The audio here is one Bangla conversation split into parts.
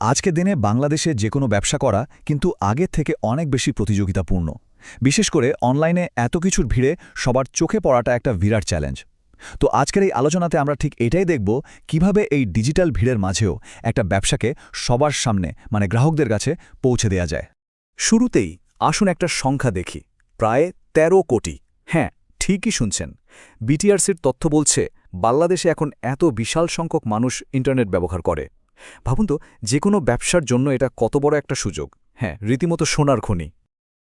আজকের দিনে বাংলাদেশে যে কোনো ব্যবসা করা কিন্তু আগের থেকে অনেক বেশি প্রতিযোগিতাপূর্ণ। বিশেষ করে অনলাইনে এত কিছুর ভিড়ে সবার চোখে পড়াটা একটা বিরাট চ্যালেঞ্জ। তো আজকের এই আলোচনাতে আমরা ঠিক এটাই দেখব কিভাবে এই ডিজিটাল ভিড়ের মাঝেও একটা ব্যবসাকে সবার সামনে গ্রাহকদের কাছে পৌঁছে দেয়া যায়। শুরুতেই আসুন একটা সংখ্যা দেখি, প্রায় ১৩ কোটি। হ্যাঁ, ঠিকই শুনছেন। বিটিআরসির তথ্য বলছে বাংলাদেশে এখন এত বিশাল সংখ্যক মানুষ ইন্টারনেট ব্যবহার করে। ভাবুন তো, যে কোনো ব্যবসার জন্য এটা কত বড় একটা সুযোগ। হ্যাঁ, রীতিমতো সোনার খনি।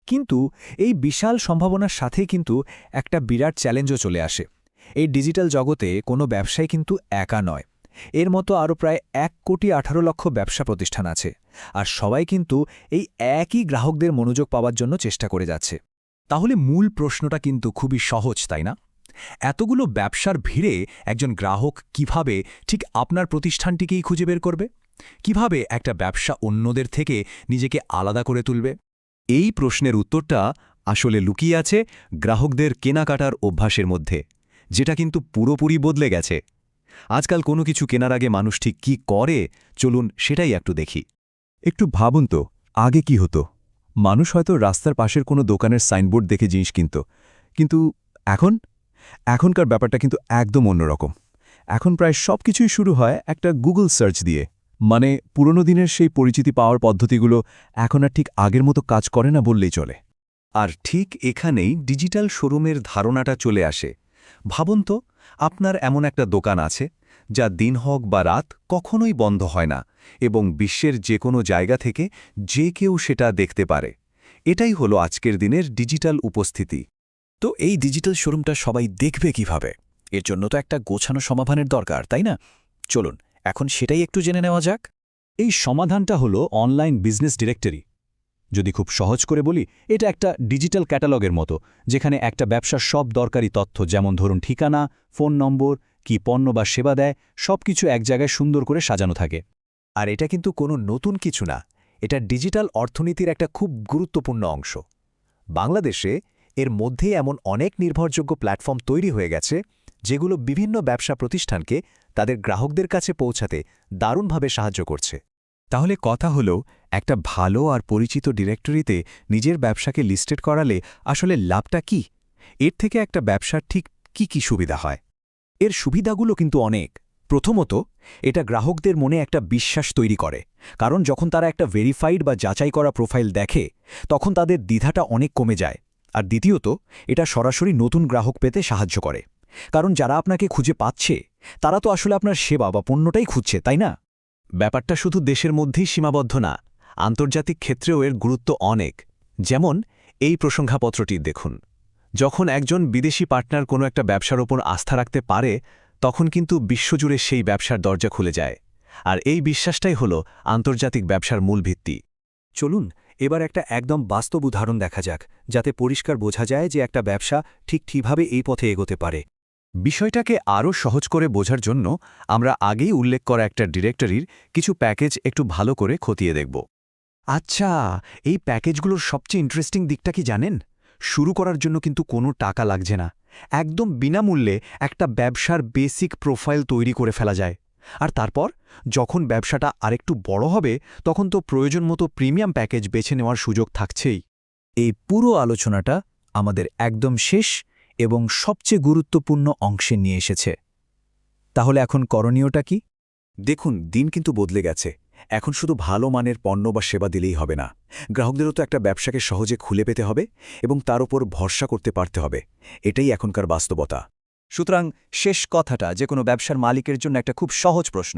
কিন্তু এই বিশাল সম্ভাবনার সাথেই কিন্তু একটা বিরাট চ্যালেঞ্জও চলে আসে। এই ডিজিটাল জগতে কোনো ব্যবসায় কিন্তু একা নয়। এর মতো আরও প্রায় ১,১৮,০০,০০০ ব্যবসা প্রতিষ্ঠান আছে, আর সবাই কিন্তু এই একই গ্রাহকদের মনোযোগ পাওয়ার জন্য চেষ্টা করে যাচ্ছে। তাহলে মূল প্রশ্নটা কিন্তু খুবই সহজ, তাই না? এতগুলো ব্যবসার ভিড়ে একজন গ্রাহক কিভাবে ঠিক আপনার প্রতিষ্ঠানটিকেই খুঁজে বের করবে? কিভাবে একটা ব্যবসা অন্যদের থেকে নিজেকে আলাদা করে তুলবে? এই প্রশ্নের উত্তরটা আসলে লুকিয়ে আছে গ্রাহকদের কেনাকাটার অভ্যাসের মধ্যে, যেটা কিন্তু পুরোপুরি বদলে গেছে। আজকাল কোনো কিছু কেনার আগে মানুষ ঠিক কী করে, চলুন সেটাই একটু দেখি। একটু ভাবুন তো, আগে কি হতো? মানুষ হয়তো রাস্তার পাশের কোনো দোকানের সাইনবোর্ড দেখে জিনিস কিনত, কিন্তু এখনকার ব্যাপারটা কিন্তু একদম অন্যরকম। এখন প্রায় সব কিছুই শুরু হয় একটা গুগল সার্চ দিয়ে। পুরনো দিনের সেই পরিচিতি পাওয়ার পদ্ধতিগুলো এখন আর ঠিক আগের মতো কাজ করে না বললেই চলে। আর ঠিক এখানেই ডিজিটাল শোরুমের ধারণাটা চলে আসে। ভাবুন তো, আপনার এমন একটা দোকান আছে যা দিন হোক বা রাত কখনোই বন্ধ হয় না, এবং বিশ্বের যে কোনো জায়গা থেকে যে কেউ সেটা দেখতে পারে। এটাই হলো আজকের দিনের ডিজিটাল উপস্থিতি। তো এই ডিজিটাল শোরুমটা সবাই দেখবে কিভাবে? এর জন্য তো একটা গোছানো সমাধানের দরকার, তাই না? চলুন এখন সেটাই একটু জেনে নেওয়া যাক। এই সমাধানটা হলো অনলাইন বিজনেস ডিরেক্টরি। যদি খুব সহজ করে বলি, এটা একটা ডিজিটাল ক্যাটালগের মতো, যেখানে একটা ব্যবসার সব দরকারি তথ্য, যেমন ধরুন ঠিকানা, ফোন নম্বর, কি পণ্য বা সেবা দেয়, সবকিছু এক জায়গায় সুন্দর করে সাজানো থাকে। আর এটা কিন্তু কোনো নতুন কিছু না, এটা ডিজিটাল অর্থনীতির একটা খুব গুরুত্বপূর্ণ অংশ। বাংলাদেশে এর মধ্যেই এমন অনেক নির্ভরযোগ্য প্ল্যাটফর্ম তৈরি হয়ে গেছে, যেগুলো বিভিন্ন ব্যবসা প্রতিষ্ঠানকে তাদের গ্রাহকদের কাছে পৌঁছাতে দারুণভাবে সাহায্য করছে। তাহলে কথা হলো, একটা ভালো আর পরিচিত ডিরেক্টরিতে নিজের ব্যবসাকে লিস্টেড করালে আসলে লাভটা কি? এর থেকে একটা ব্যবসার ঠিক কি সুবিধা হয়? এর সুবিধাগুলো কিন্তু অনেক। প্রথমত, এটা গ্রাহকদের মনে একটা বিশ্বাস তৈরি করে, কারণ যখন তারা একটা ভেরিফাইড বা যাচাই করা প্রোফাইল দেখে, তখন তাদের দ্বিধাটা অনেক কমে যায়। আর দ্বিতীয়ত, এটা সরাসরি নতুন গ্রাহক পেতে সাহায্য করে, কারণ যারা আপনাকে খুঁজে পাচ্ছে তারা তো আসলে আপনার সেবা বা পণ্যটাই খুঁজছে, তাই না? ব্যাপারটা শুধু দেশের মধ্যেই সীমাবদ্ধ না, আন্তর্জাতিক ক্ষেত্রেও এর গুরুত্ব অনেক। যেমন এই প্রসঙ্গাপত্রটি দেখুন। যখন একজন বিদেশি পার্টনার কোনো একটা ব্যবসার ওপর আস্থা রাখতে পারে, তখন কিন্তু বিশ্বজুড়ে সেই ব্যবসার দরজা খুলে যায়। আর এই বিশ্বাসটাই হলো আন্তর্জাতিক ব্যবসার মূল ভিত্তি। চলুন এবার একটা একদম বাস্তব উদাহরণ দেখা যাক, যাতে পরিষ্কার বোঝা যায় যে একটা ব্যবসা ঠিক কিভাবে এই পথে এগোতে পারে। বিষয়টাকে আরও সহজ করে বোঝার জন্য আমরা আগেই উল্লেখ করা একটা ডিরেক্টরির কিছু প্যাকেজ একটু ভালো করে খতিয়ে দেখব। আচ্ছা, এই প্যাকেজগুলোর সবচেয়ে ইন্টারেস্টিং দিকটা কি জানেন? শুরু করার জন্য কিন্তু কোনো টাকা লাগছে না। একদম বিনামূল্যে একটা ব্যবসার বেসিক প্রোফাইল তৈরি করে ফেলা যায়। আর তারপর যখন ব্যবসাটা আরেকটু বড় হবে, তখন তো প্রয়োজন মতো প্রিমিয়াম প্যাকেজ বেছে নেওয়ার সুযোগ থাকছেই। এই পুরো আলোচনাটা আমাদের একদম শেষ এবং সবচেয়ে গুরুত্বপূর্ণ অংশে নিয়ে এসেছে। তাহলে এখন করণীয়টা কি? দেখুন, দিন কিন্তু বদলে গেছে। এখন শুধু ভালো মানের পণ্য বা সেবা দিলেই হবে না, গ্রাহকদেরও তো একটা ব্যবসাকে সহজে খুলে পেতে হবে এবং তার উপর ভরসা করতে পারতে হবে। এটাই এখনকার বাস্তবতা। সুতরাং শেষ কথাটা যে কোনো ব্যবসার মালিকের জন্য একটা খুব সহজ প্রশ্ন।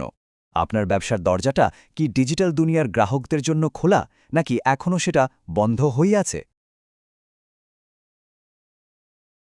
আপনার ব্যবসার দরজাটা কি ডিজিটাল দুনিয়ার গ্রাহকদের জন্য খোলা, নাকি এখনও সেটা বন্ধ হয়ে আছে?